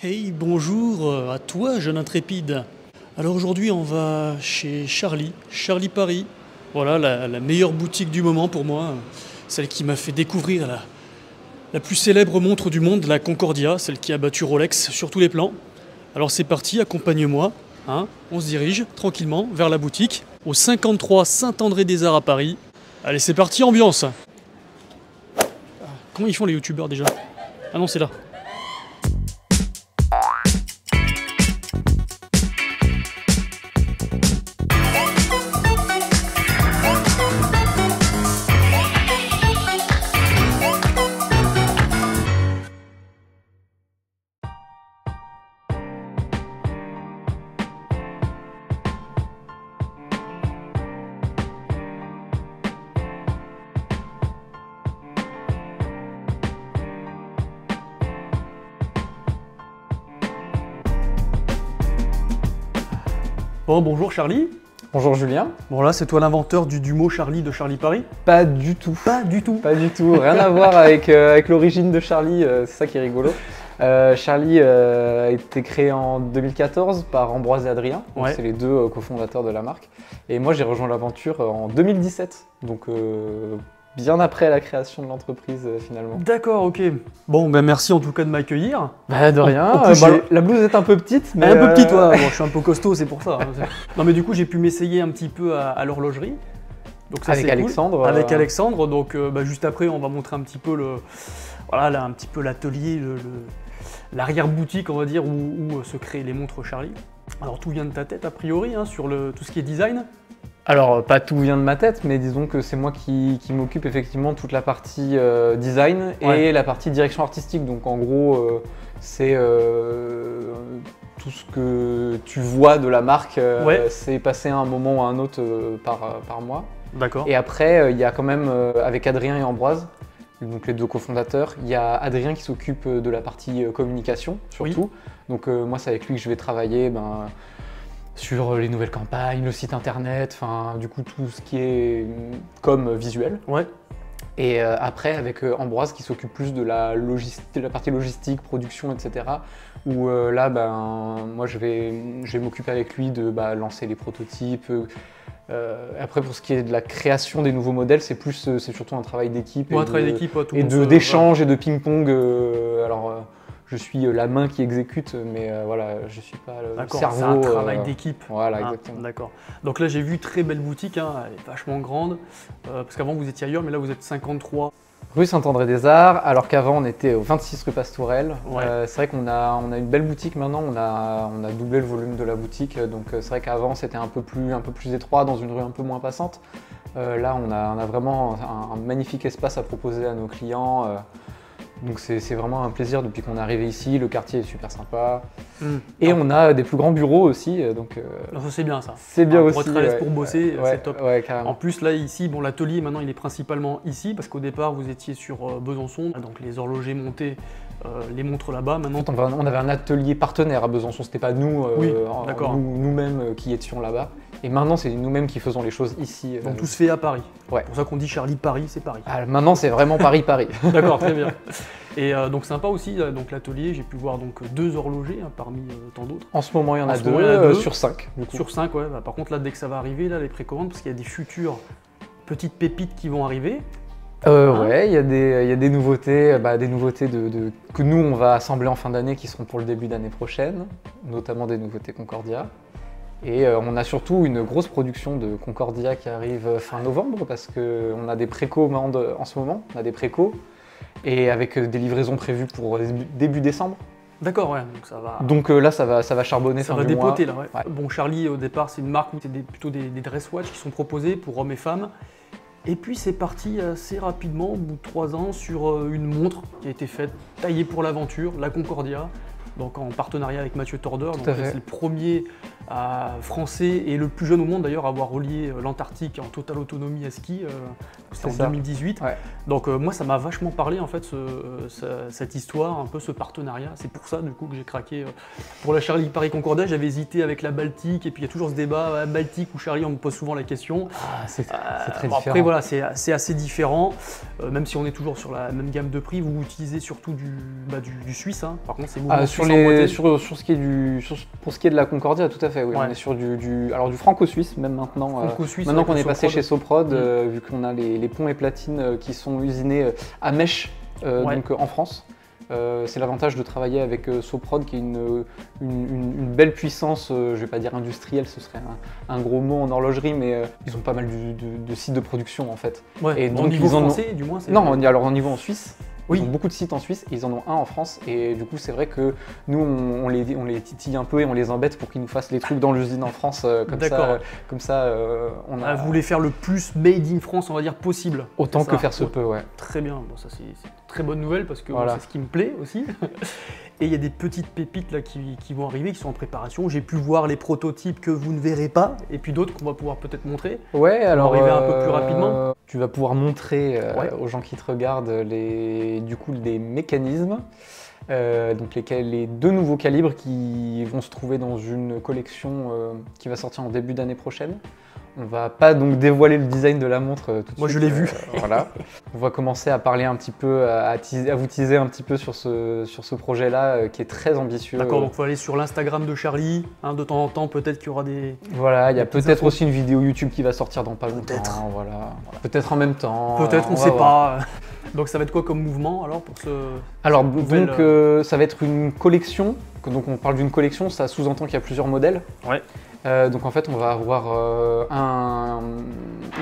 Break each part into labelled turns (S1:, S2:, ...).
S1: Hey, bonjour à toi, jeune intrépide. Alors aujourd'hui, on va chez Charlie, Charlie Paris. Voilà, la meilleure boutique du moment pour moi, celle qui m'a fait découvrir la plus célèbre montre du monde, la Concordia, celle qui a battu Rolex sur tous les plans. Alors c'est parti, accompagne-moi, hein, on se dirige tranquillement vers la boutique, au 53 Saint-André-des-Arts à Paris. Allez, c'est parti, ambiance. Comment ils font les youtubeurs déjà? Ah non, c'est là. Bon, bonjour Charlie.
S2: Bonjour Julien.
S1: Bon là, c'est toi l'inventeur du mot Charlie de Charlie Paris?
S2: Pas du tout.
S1: Pas du tout.
S2: Pas du tout. Rien à voir avec l'origine de Charlie, c'est ça qui est rigolo. Charlie a été créé en 2014 par Ambroise et Adrien.
S1: Ouais.
S2: C'est les deux cofondateurs de la marque. Et moi, j'ai rejoint l'aventure en 2017. Donc bien après la création de l'entreprise finalement.
S1: D'accord, ok. Bon, ben merci en tout cas de m'accueillir.
S2: Bah, de rien.
S1: En plus,
S2: la blouse est un peu petite. Mais
S1: un peu petite, toi. Bon, je suis un peu costaud, c'est pour ça. Non, mais du coup, j'ai pu m'essayer un petit peu à l'horlogerie. Donc ça,
S2: avec
S1: c'est
S2: Alexandre.
S1: cool. Avec Alexandre. Donc juste après, on va montrer un petit peu voilà, là, un petit peu l'atelier, l'arrière-boutique, on va dire, où se créent les montres Charlie. Alors tout vient de ta tête, a priori, hein, sur tout ce qui est design.
S2: Alors, pas tout vient de ma tête, mais disons que c'est moi qui m'occupe effectivement de toute la partie design et la partie direction artistique. Donc en gros, c'est tout ce que tu vois de la marque, c'est passé à un moment ou à un autre par mois.
S1: D'accord.
S2: Et après, il y a quand même, avec Adrien et Ambroise, donc les deux cofondateurs, il y a Adrien qui s'occupe de la partie communication, surtout. Oui. Donc moi, c'est avec lui que je vais travailler. Sur les nouvelles campagnes, le site internet, enfin du coup tout ce qui est comme visuel. Ouais. Et après avec Ambroise qui s'occupe plus de la partie logistique, production, etc. Où là, moi je vais m'occuper avec lui de lancer les prototypes. Après pour ce qui est de la création des nouveaux modèles, c'est surtout un travail d'équipe et d'échange et de ping-pong. Je suis la main qui exécute, mais voilà, je ne suis pas le cerveau.
S1: C'est un travail d'équipe.
S2: Voilà, exactement.
S1: D'accord. Donc là, j'ai vu très belle boutique, hein, elle est vachement grande, parce qu'avant vous étiez ailleurs, mais là vous êtes 53.
S2: Rue Saint-André-des-Arts, alors qu'avant on était au 26 rue Pastourelle.
S1: Ouais.
S2: C'est vrai qu'on a une belle boutique maintenant, on a doublé le volume de la boutique, donc c'est vrai qu'avant c'était un peu plus étroit, dans une rue un peu moins passante. Là on a vraiment un magnifique espace à proposer à nos clients. Donc c'est vraiment un plaisir depuis qu'on est arrivé ici, le quartier est super sympa. Et on a des plus grands bureaux aussi. Donc
S1: ça c'est bien ça.
S2: C'est bien aussi.
S1: Pour être à l'aise pour bosser, c'est top.
S2: Ouais, carrément.
S1: En plus là ici, bon, l'atelier maintenant il est principalement ici parce qu'au départ vous étiez sur Besançon, donc les horlogers montaient les montres là-bas. Maintenant
S2: on avait un atelier partenaire à Besançon, c'était pas nous, nous-mêmes qui étions là-bas. Et maintenant, c'est nous-mêmes qui faisons les choses ici.
S1: Donc tout se fait à Paris.
S2: Ouais.
S1: C'est pour ça qu'on dit Charlie Paris, c'est Paris.
S2: Ah, maintenant, c'est vraiment Paris.
S1: D'accord, très bien. Et donc sympa aussi, donc l'atelier, j'ai pu voir donc 2 horlogers hein, parmi tant d'autres.
S2: En ce moment, il y en a 2 sur 5.
S1: Sur 5, ouais. Par contre, là, dès que ça va arriver, là, les précommandes, parce qu'il y a des futures petites pépites qui vont arriver.
S2: Ouais, il y a des nouveautés, que nous, on va assembler en fin d'année qui seront pour le début d'année prochaine, notamment des nouveautés Concordia. Et on a surtout une grosse production de Concordia qui arrive fin novembre parce qu'on a des précommandes en ce moment, on a des précos et avec des livraisons prévues pour début décembre.
S1: D'accord, ouais, donc ça va.
S2: Donc là, ça va charbonner fin du mois.
S1: Ça va dépoter là, ouais. Bon, Charlie, au départ, c'est une marque où c'est plutôt des dress watch qui sont proposés pour hommes et femmes. Et puis c'est parti assez rapidement, au bout de 3 ans, sur une montre qui a été faite, taillée pour l'aventure, la Concordia. Donc en partenariat avec Mathieu Tordeur, c'est le premier français et le plus jeune au monde d'ailleurs à avoir relié l'Antarctique en totale autonomie à ski. c'était en
S2: ça.
S1: 2018.
S2: Ouais.
S1: Donc moi ça m'a vachement parlé en fait cette histoire, un peu ce partenariat. C'est pour ça du coup que j'ai craqué pour la Charlie Paris Concordat. J'avais hésité avec la Baltique et puis il y a toujours ce débat Baltique ou Charlie, on me pose souvent la question.
S2: C'est très
S1: Bon,
S2: différent.
S1: après voilà, c'est assez différent, même si on est toujours sur la même gamme de prix. Vous utilisez surtout du suisse, hein. Par contre c'est mouvement
S2: Sur
S1: suisse emboîté.
S2: ce qui est pour ce qui est de la Concordia, tout à fait, oui.
S1: Ouais.
S2: On est sur du franco-suisse même maintenant.
S1: Franco-suisse,
S2: Maintenant
S1: avec
S2: qu'on est passé
S1: Soprod.
S2: chez Soprod, vu qu'on a les ponts et platines qui sont usinés à Mèche,
S1: Ouais.
S2: donc en France. C'est l'avantage de travailler avec Soprod, qui est une belle puissance, je vais pas dire industrielle, ce serait un gros mot en horlogerie, mais ils ont pas mal de sites de production en fait.
S1: Ouais,
S2: Et
S1: au
S2: donc,
S1: niveau
S2: ils en ont-
S1: français, du moins, c'est...
S2: Non, alors au niveau en Suisse,
S1: Oui.
S2: ils ont beaucoup de sites en Suisse, et ils en ont un en France, et du coup c'est vrai que nous on les titille un peu et on les embête pour qu'ils nous fassent les trucs dans l'usine en France,
S1: D'accord.
S2: comme ça on a
S1: Vous voulez faire le plus made in France, on va dire, possible.
S2: autant
S1: C'est
S2: que
S1: ça.
S2: faire se peut, ouais.
S1: Très bien, bon, ça c'est une très bonne nouvelle parce que
S2: Voilà.
S1: c'est ce qui me plaît aussi. Et il y a des petites pépites là qui vont arriver, qui sont en préparation. J'ai pu voir les prototypes que vous ne verrez pas, et puis d'autres qu'on va pouvoir peut-être montrer.
S2: Ouais, alors
S1: arriver un peu plus rapidement.
S2: tu vas pouvoir montrer
S1: Ouais.
S2: aux gens qui te regardent les mécanismes, donc les deux nouveaux calibres qui vont se trouver dans une collection qui va sortir en début d'année prochaine. On va pas donc dévoiler le design de la montre tout de
S1: Moi,
S2: suite.
S1: je l'ai vu.
S2: Voilà. On va commencer à parler un petit peu, à vous teaser un petit peu sur ce projet-là qui est très ambitieux.
S1: D'accord, donc il faut aller sur l'Instagram de Charlie. Hein, de temps en temps, peut-être qu'il y aura des...
S2: Voilà, il y a
S1: des petites
S2: peut-être
S1: infos.
S2: aussi une vidéo YouTube qui va sortir dans pas longtemps.
S1: Peut-être.
S2: Voilà. Peut-être en même temps.
S1: Peut-être, on
S2: va
S1: sait
S2: voir.
S1: pas. Donc ça va être quoi comme mouvement alors pour ce...
S2: Alors
S1: nouvelle,
S2: donc ça va être une collection. Donc on parle d'une collection, ça sous-entend qu'il y a plusieurs modèles.
S1: Ouais.
S2: Donc en fait on va avoir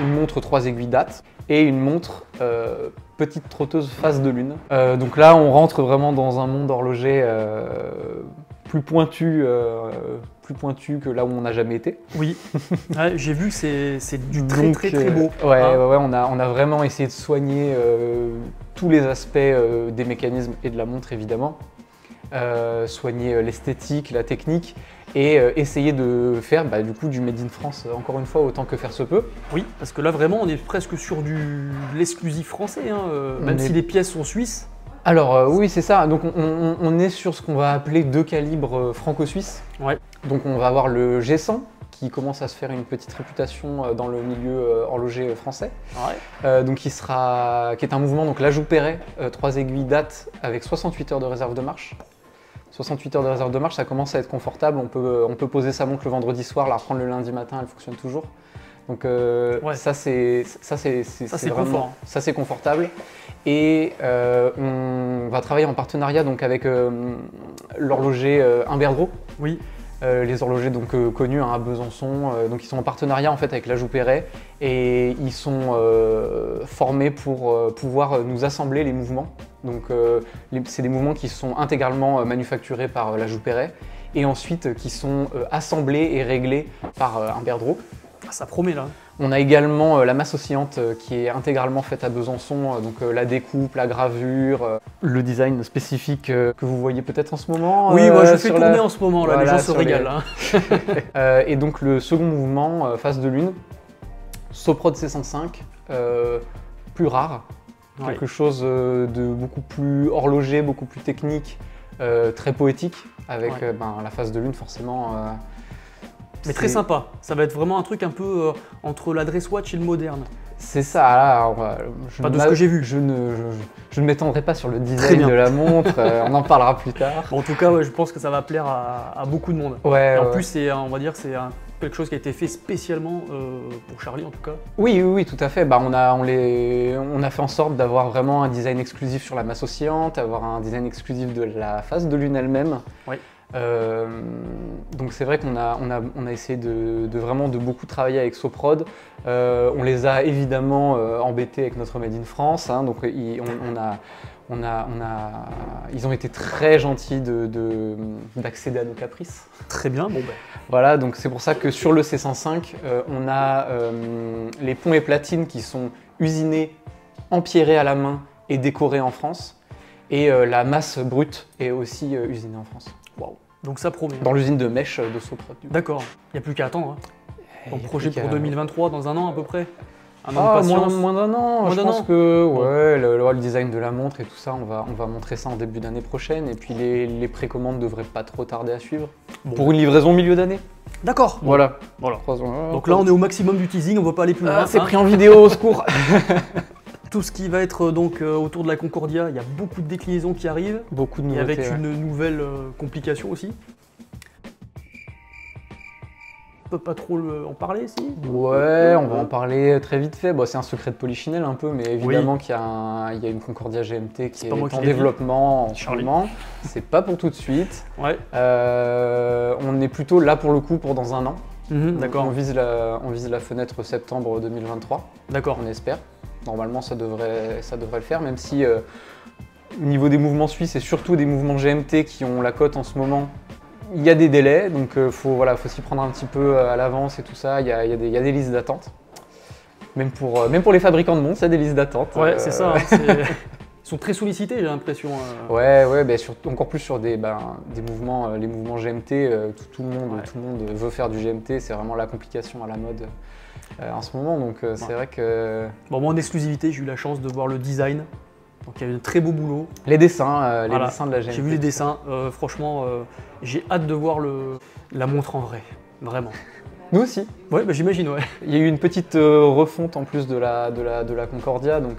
S2: une montre 3 aiguilles date et une montre petite trotteuse phase de lune. Donc là on rentre vraiment dans un monde horloger plus pointu que là où on n'a jamais été.
S1: Oui, ouais, j'ai vu que c'est du très
S2: Donc,
S1: très très beau.
S2: Ouais,
S1: Hein.
S2: ouais, on a vraiment essayé de soigner tous les aspects des mécanismes et de la montre évidemment. Soigner l'esthétique, la technique et essayer de faire du coup du Made in France encore une fois autant que faire se peut.
S1: Oui, parce que là vraiment on est presque sur de l'exclusif français, hein, même
S2: On
S1: si
S2: est-
S1: les pièces sont suisses.
S2: Alors oui c'est ça, donc on est sur ce qu'on va appeler deux calibres franco-suisses.
S1: Ouais.
S2: Donc on va avoir le G100 qui commence à se faire une petite réputation dans le milieu horloger français.
S1: Ouais.
S2: Donc qui est un mouvement, donc l'ajout Perret, 3 aiguilles date avec 68 heures de réserve de marche. 68 heures de réserve de marche, ça commence à être confortable, on peut poser sa montre le vendredi soir, la reprendre le lundi matin, elle fonctionne toujours. Donc
S1: Ouais.
S2: ça c'est
S1: c'est
S2: vraiment
S1: confort.
S2: ça c'est confortable. Et on va travailler en partenariat donc avec l'horloger Imberdro.
S1: Oui.
S2: Les horlogers donc connus à Besançon, donc ils sont en partenariat en fait avec l'ajout Perret et ils sont formés pour pouvoir nous assembler les mouvements. Donc c'est des mouvements qui sont intégralement manufacturés par l'ajout Perret et ensuite qui sont assemblés et réglés par Imberdro.
S1: Ah, ça promet là.
S2: On a également la masse oscillante qui est intégralement faite à Besançon, donc la découpe, la gravure, le design spécifique que vous voyez peut-être en ce moment.
S1: Oui, moi je fais
S2: sur
S1: tourner
S2: la-
S1: en ce moment là,
S2: Voilà,
S1: les gens se
S2: sur
S1: régalent. Hein.
S2: Et donc le second mouvement, phase de lune, Soprod C105, plus rare,
S1: Ouais.
S2: quelque chose de beaucoup plus horloger, beaucoup plus technique, très poétique, avec
S1: Ouais.
S2: la phase de lune forcément.
S1: Mais très
S2: c'est-
S1: sympa. Ça va être vraiment un truc un peu entre la dress watch et le moderne.
S2: C'est ça, là,
S1: Pas de ce que j'ai vu.
S2: Je ne m'étendrai pas sur le
S1: Très
S2: design
S1: bien.
S2: de la montre, on en parlera plus tard.
S1: Bon, en tout cas, ouais, je pense que ça va plaire à beaucoup de monde.
S2: Ouais,
S1: Et en
S2: ouais.
S1: plus, on va dire, c'est quelque chose qui a été fait spécialement pour Charlie en tout cas.
S2: Oui, tout à fait. On a fait en sorte d'avoir vraiment un design exclusif sur la masse oscillante, avoir un design exclusif de la phase de lune elle-même.
S1: Oui.
S2: Donc c'est vrai qu'on a essayé de vraiment de beaucoup travailler avec Soprod. On les a évidemment embêtés avec notre Made in France. Hein, donc ils ont été très gentils d'accéder à nos caprices.
S1: Très bien, bon ben.
S2: Voilà, donc c'est pour ça que sur le C105, on a les ponts et platines qui sont usinés, empierrés à la main et décorés en France. Et la masse brute est aussi usinée en France.
S1: Waouh. Donc ça promet.
S2: Dans l'usine de Mèche de Soprod. du coup.
S1: D'accord, il n'y a plus qu'à attendre. Hein.
S2: Il
S1: Donc
S2: y a
S1: projet
S2: plus
S1: pour
S2: qu'à-
S1: 2023, dans un an à peu près. Un an de patience.
S2: Moins d'un an,
S1: Moins
S2: je
S1: d'un
S2: pense
S1: an.
S2: que ouais, le design de la montre et tout ça, on va montrer ça en début d'année prochaine. Et puis les précommandes devraient pas trop tarder à suivre.
S1: Bon.
S2: Pour une livraison milieu d'année.
S1: D'accord.
S2: Voilà.
S1: Voilà.
S2: Croisons.
S1: Donc là, on est au maximum du teasing, on ne va pas aller plus loin.
S2: C'est pris en vidéo, au secours.
S1: Tout ce qui va être donc autour de la Concordia, il y a beaucoup de déclinaisons qui arrivent.
S2: Beaucoup de
S1: Et
S2: nouveautés.
S1: avec
S2: ouais.
S1: une nouvelle complication aussi. On peut pas trop en parler, si?
S2: Ouais, on va en parler très vite fait. Bon, c'est un secret de Polichinelle un peu, mais évidemment qu'il y a une Concordia GMT qui est
S1: pas moi
S2: en
S1: qui l'ai
S2: développement en ce
S1: Charlie.
S2: moment. C'est pas pour tout de suite.
S1: Ouais.
S2: On est plutôt là pour le coup pour dans un an. Donc,
S1: D'accord.
S2: on vise la fenêtre septembre 2023,
S1: D'accord.
S2: on espère. Normalement, ça devrait le faire, même si au niveau des mouvements suisses et surtout des mouvements GMT qui ont la cote en ce moment, il y a des délais, donc faut s'y prendre un petit peu à l'avance et tout ça. Il y a des listes d'attente. Même pour les fabricants de montres, il y a des listes d'attente.
S1: Ouais, c'est ça. Hein, ils sont très sollicités, j'ai l'impression.
S2: Ouais, bah, encore plus sur des mouvements, les mouvements GMT. Tout le monde veut faire du GMT. C'est vraiment la complication à la mode en ce moment. Donc c'est vrai que
S1: Bon, moi, en exclusivité, j'ai eu la chance de voir le design. Donc il y a eu un très beau boulot.
S2: les dessins
S1: Voilà.
S2: de la GMT.
S1: J'ai vu les dessins. Franchement, j'ai hâte de voir la montre en vrai. Vraiment.
S2: Nous aussi.
S1: Ouais, bah, j'imagine, ouais.
S2: Il y a eu une petite refonte en plus de la Concordia, donc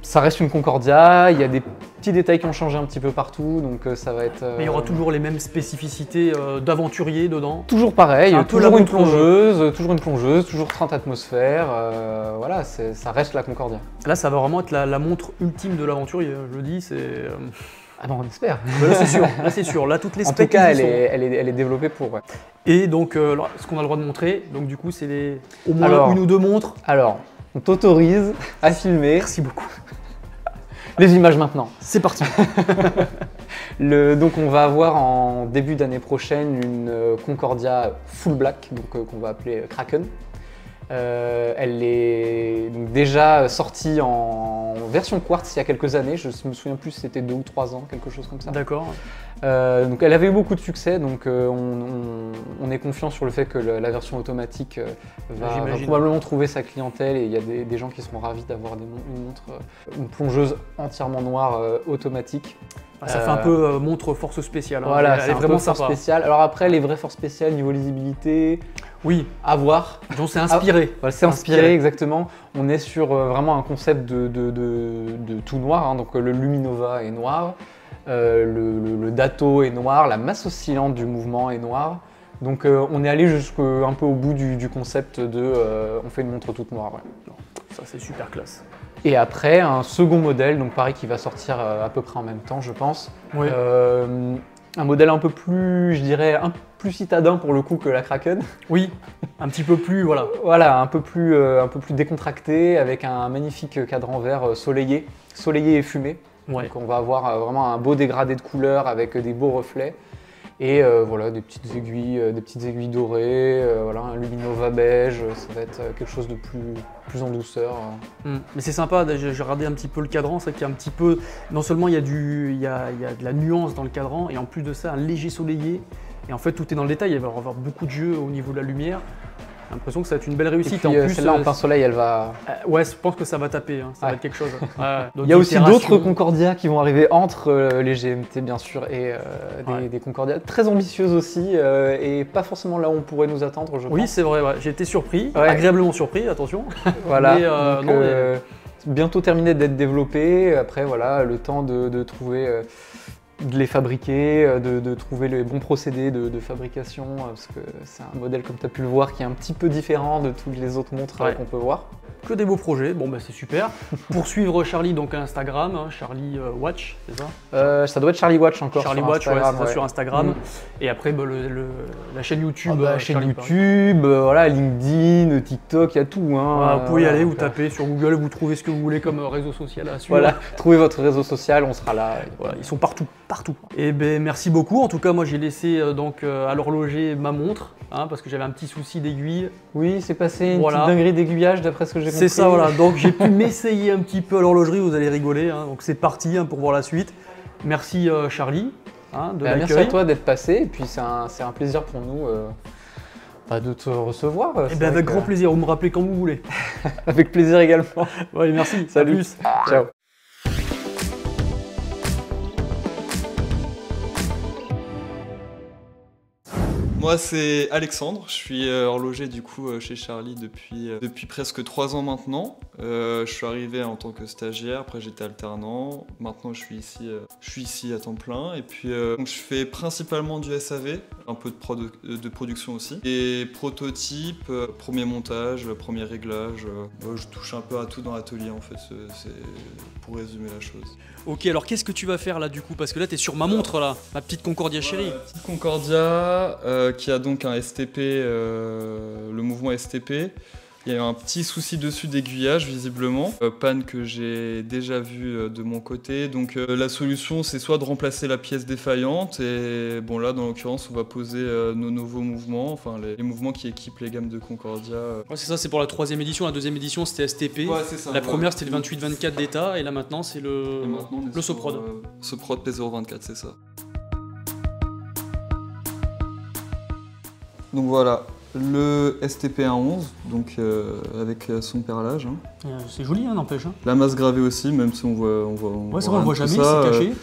S2: ça reste une Concordia. Il y a des petits détails qui ont changé un petit peu partout, donc ça va être.
S1: Mais il y aura toujours les mêmes spécificités d'aventurier dedans.
S2: Toujours pareil,
S1: un peu
S2: toujours
S1: la
S2: une
S1: montre,
S2: plongeuse, toujours 30 atmosphères. Voilà, ça reste la Concordia.
S1: Là, ça va vraiment être la montre ultime de l'aventurier. Je le dis, c'est.
S2: Ah bon, on espère.
S1: Là, c'est sûr. Là, c'est sûr. Là, toutes les
S2: En tout
S1: specs.
S2: cas,
S1: ils y sont.
S2: elle est développée pour. Ouais.
S1: Et donc, alors, ce qu'on a le droit de montrer, donc du coup, c'est au moins
S2: Alors.
S1: une ou deux montres.
S2: Alors, on t'autorise à filmer
S1: Merci beaucoup.
S2: les images maintenant.
S1: C'est parti.
S2: Donc on va avoir en début d'année prochaine une Concordia full black, donc qu'on va appeler Kraken. Elle est donc déjà sortie en version quartz il y a quelques années, je me souviens plus si c'était 2 ou 3 ans, quelque chose comme ça.
S1: D'accord.
S2: Donc elle avait eu beaucoup de succès, donc on est confiant sur le fait que la version automatique va
S1: J'imagine.
S2: probablement trouver sa clientèle et il y a des gens qui seront ravis d'avoir une montre, une plongeuse entièrement noire automatique.
S1: Ah, ça fait un peu montre force spéciale. Hein.
S2: Voilà,
S1: elle
S2: c'est
S1: est
S2: un
S1: vraiment
S2: peu force
S1: sympa.
S2: spéciale. Alors après, les vraies forces spéciales, niveau lisibilité,
S1: Oui,
S2: à voir.
S1: donc c'est inspiré.
S2: Voilà, c'est inspiré, exactement. On est sur vraiment un concept de tout noir, hein. Donc le Luminova est noir, le Dato est noir, la masse oscillante du mouvement est noire. Donc on est allé un peu au bout du concept de on fait une montre toute noire. Ouais.
S1: Ça, c'est super classe.
S2: Et après, un second modèle, donc pareil, qui va sortir à peu près en même temps, je pense.
S1: Oui.
S2: Un modèle un peu plus, je dirais, un peu plus citadin pour le coup que la Kraken.
S1: Oui, un petit peu plus, voilà.
S2: Voilà, un peu plus décontracté, avec un magnifique cadran vert soleillé et fumé.
S1: Ouais.
S2: Donc on va avoir vraiment un beau dégradé de couleurs avec des beaux reflets. Et voilà, des petites aiguilles dorées, voilà, un Luminova beige, ça va être quelque chose de plus en douceur.
S1: Mais c'est sympa, j'ai regardé un petit peu le cadran, c'est qu'il y a un petit peu, non seulement il y a de la nuance dans le cadran, et en plus de ça, un léger soleillé. Et en fait, tout est dans le détail, il va y avoir beaucoup de jeu au niveau de la lumière. J'ai l'impression que ça va être une belle
S2: Et
S1: réussite.
S2: puis
S1: En plus,
S2: celle-là en plein soleil, elle va...
S1: ouais, je pense que ça va taper, hein, ça va
S2: Ouais.
S1: être quelque chose. Ouais.
S2: Il y a aussi d'autres Concordia qui vont arriver entre les GMT bien sûr et
S1: Ouais.
S2: des Concordia très ambitieuses aussi et pas forcément là où on pourrait nous attendre, je
S1: Oui,
S2: pense.
S1: c'est vrai, ouais. J'ai été surpris,
S2: Ouais.
S1: agréablement surpris, attention.
S2: Voilà,
S1: Mais,
S2: donc,
S1: non, mais-
S2: bientôt terminé d'être développé. Après, voilà, le temps de trouver, de les fabriquer, de trouver les bons procédés de fabrication, parce que c'est un modèle, comme tu as pu le voir, qui est un petit peu différent de toutes les autres montres
S1: Ouais.
S2: qu'on peut voir.
S1: Que des beaux projets, bon bah c'est super. Pour suivre Charlie, donc à Instagram, hein, Charlie Watch, c'est ça
S2: Ça doit être Charlie Watch encore
S1: Charlie
S2: sur
S1: Watch, ouais,
S2: Instagram.
S1: c'est ça
S2: ouais.
S1: sur Instagram.
S2: Mm.
S1: Et après bah, la chaîne YouTube.
S2: La chaîne
S1: Charlie Paris.
S2: YouTube, voilà, LinkedIn, TikTok, il y a tout. Hein,
S1: Voilà, vous pouvez y aller, vous
S2: donc,
S1: tapez sur Google, vous trouvez ce que vous voulez comme réseau social à suivre.
S2: Voilà, trouvez votre réseau social, on sera là.
S1: Voilà, ils sont partout, partout. Et ben merci beaucoup. En tout cas, moi j'ai laissé à l'horloger ma montre, hein, parce que j'avais un petit souci d'aiguille.
S2: Oui, c'est passé une
S1: Voilà.
S2: petite dinguerie d'aiguillage d'après ce que j'ai compris.
S1: C'est ça, voilà. Donc j'ai pu m'essayer un petit peu à l'horlogerie, vous allez rigoler. Hein. Donc c'est parti hein, pour voir la suite. Merci Charlie de
S2: Merci
S1: l'accueil.
S2: à toi d'être passé, et puis c'est un plaisir pour nous De te recevoir.
S1: Eh ben avec grand plaisir, vous me rappelez quand vous voulez.
S2: Avec plaisir également.
S1: Ouais, merci.
S2: Salut.
S1: À plus.
S2: Ciao.
S3: Moi c'est Alexandre, je suis horloger du coup chez Charlie depuis presque 3 ans maintenant. Je suis arrivé en tant que stagiaire, après j'étais alternant, maintenant je suis ici à temps plein et puis donc je fais principalement du SAV, un peu de production aussi. Et prototype, premier montage, premier réglage, je touche un peu à tout dans l'atelier en fait, c'est pour résumer la chose.
S1: Ok, alors qu'est-ce que tu vas faire là du coup? Parce que là t'es sur ma montre là, ma petite Concordia chérie.
S3: La petite Concordia qui a donc un STP, le mouvement STP. Il y a eu un petit souci dessus d'aiguillage visiblement, panne que j'ai déjà vue de mon côté. Donc la solution c'est soit de remplacer la pièce défaillante et bon là dans l'occurrence on va poser nos nouveaux mouvements, enfin les mouvements qui équipent les gammes de Concordia.
S1: Ouais, c'est ça, c'est pour la 3e édition, la 2e édition c'était STP.
S3: Ouais, c'est ça,
S1: la première c'était le 28-24 d'état et là maintenant c'est le Soprod.
S3: Soprod P024, c'est ça. Donc voilà, le STP111, donc avec son perlage. Hein.
S1: C'est joli, hein, n'empêche. Hein.
S3: La masse gravée aussi, même si on voit
S1: ouais, c'est vrai, on voit jamais, c'est caché.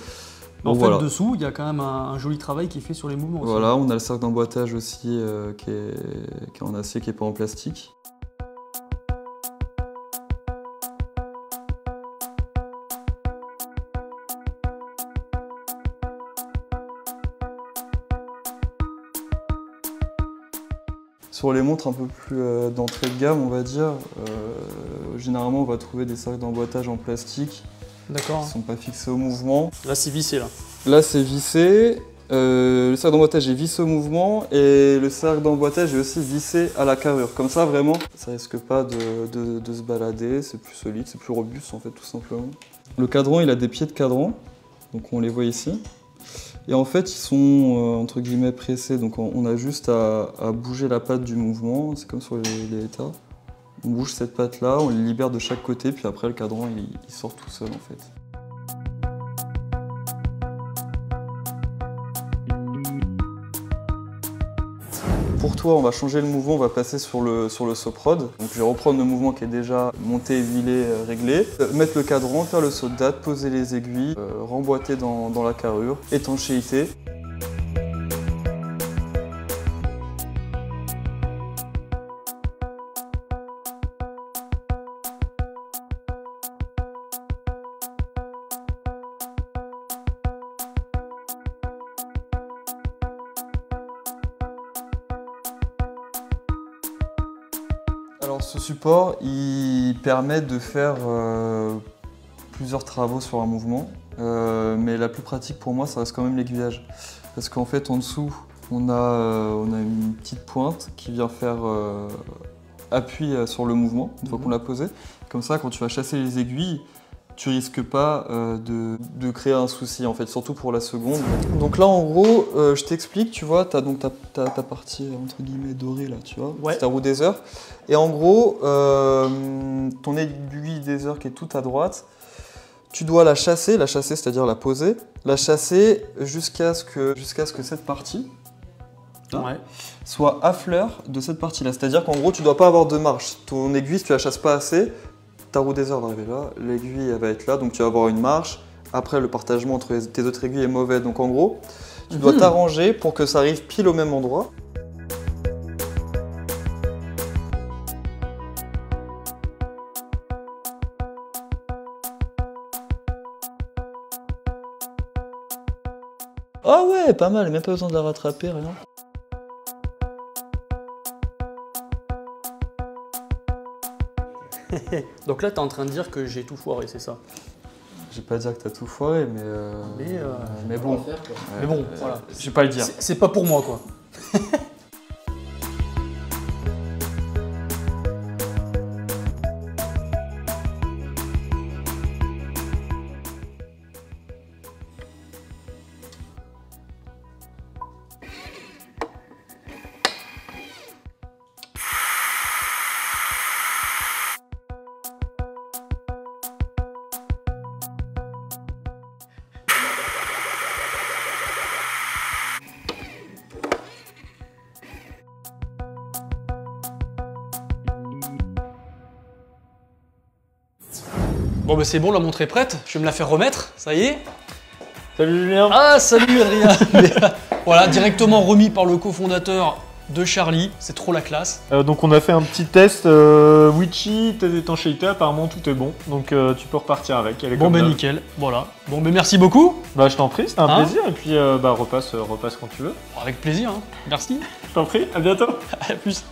S1: Mais en fait,
S3: voilà.
S1: dessous, il y a quand même un joli travail qui est fait sur les mouvements.
S3: Voilà,
S1: aussi.
S3: on a le cercle d'emboîtage aussi qui est en acier, qui n'est pas en plastique. Sur les montres un peu plus d'entrée de gamme, on va dire, généralement on va trouver des cercles d'emboîtage en plastique qui ne sont pas fixés au mouvement.
S1: Là c'est vissé là.
S3: Là c'est vissé, le cercle d'emboîtage est vissé au mouvement et le cercle d'emboîtage est aussi vissé à la carrure. Comme ça vraiment, ça risque pas de se balader, c'est plus solide, c'est plus robuste en fait tout simplement. Le cadran il a des pieds de cadran, donc on les voit ici. Et en fait, ils sont entre guillemets pressés, donc on a juste à bouger la patte du mouvement, c'est comme sur les états. On bouge cette patte-là, on les libère de chaque côté, puis après le cadran il sort tout seul en fait. Pour toi, on va changer le mouvement, on va passer sur le Soprod. Donc je vais reprendre le mouvement qui est déjà monté, huilé, réglé. Mettre le cadran, faire le saut de date, poser les aiguilles, remboîter dans la carrure, étanchéité. Alors ce support, il permet de faire plusieurs travaux sur un mouvement, mais la plus pratique pour moi, ça reste quand même l'aiguillage. Parce qu'en fait, en dessous, on a une petite pointe qui vient faire appui sur le mouvement, une fois qu'on l'a posé. Comme ça, quand tu vas chasser les aiguilles, tu risques pas de créer un souci, en fait, surtout pour la seconde. Donc là, en gros, je t'explique, tu vois, tu as donc ta partie, entre guillemets, dorée, là, tu vois,
S1: ouais.
S3: C'est ta roue des heures. Et en gros, ton aiguille des heures qui est toute à droite, tu dois la chasser, c'est-à-dire la poser, la chasser jusqu'à ce que cette partie soit à fleur de cette partie-là. C'est-à-dire qu'en gros, tu dois pas avoir de marge. Ton aiguille, si tu la chasses pas assez, ta roue des heures va arriver là, l'aiguille elle va être là, donc tu vas avoir une marge. Après, le partagement entre tes autres aiguilles est mauvais. Donc en gros, tu dois t'arranger pour que ça arrive pile au même endroit. Ah ouais, pas mal, même pas besoin de la rattraper, rien.
S1: Donc là, tu es en train de dire que j'ai tout foiré, c'est ça?
S3: Je vais pas dire que t'as tout foiré, mais bon.
S1: Mais bon, voilà.
S3: Je vais pas le dire.
S1: C'est pas pour moi, quoi. Bon bah c'est bon, la montre est prête, je vais me la faire remettre, ça y est.
S4: Salut Julien.
S1: Ah salut Adrien. Voilà, directement remis par le cofondateur de Charlie, c'est trop la classe.
S4: Donc on a fait un petit test Witchy, test d'étanchéité, apparemment tout est bon, donc tu peux repartir avec. Elle est
S1: Bon
S4: comme
S1: bah
S4: d'hab.
S1: nickel, voilà. Bon bah merci beaucoup.
S4: Bah je t'en prie, c'était un
S1: Hein
S4: plaisir, et puis bah repasse quand tu veux.
S1: Avec plaisir, hein. Merci.
S4: Je t'en prie, à bientôt.
S1: À plus.